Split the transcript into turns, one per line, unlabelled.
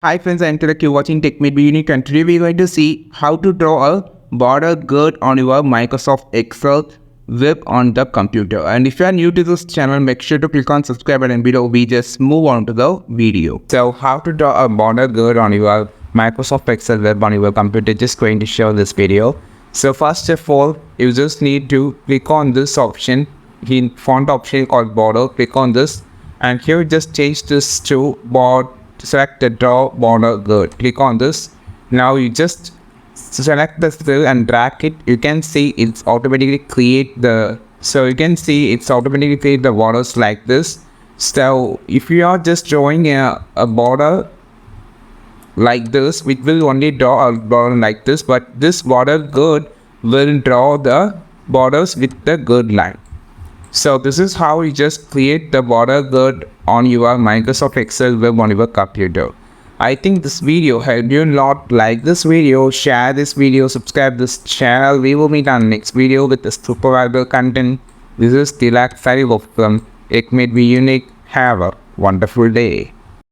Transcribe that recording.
Hi friends, I'm Tilak. You're watching TechMate Unique, and today we're going to see how to draw a border gird on your Microsoft Excel web on the computer. And if you are new to this channel, make sure to click on subscribe button below. We just move on to the video. So how to draw a border gird on your Microsoft Excel web on your computer, just going to show this video. So first of all, you just need to click on this option, in font option called border. Click on this, and here just change this to border. Select the draw border gird. Click on this. Now you just select the cell and drag it. You can see it's automatically create the borders like this. So if you are just drawing a border like this, it will only draw a border like this, but this border gird will draw the borders with the gird line. So this is how you just create the border gird on your Microsoft Excel web on your computer. I think this video helped you a lot. Like this video, share this video, subscribe this channel. We will meet on next video with the super valuable content. This is Tilak signing off from TechMate Unique. Have a wonderful day.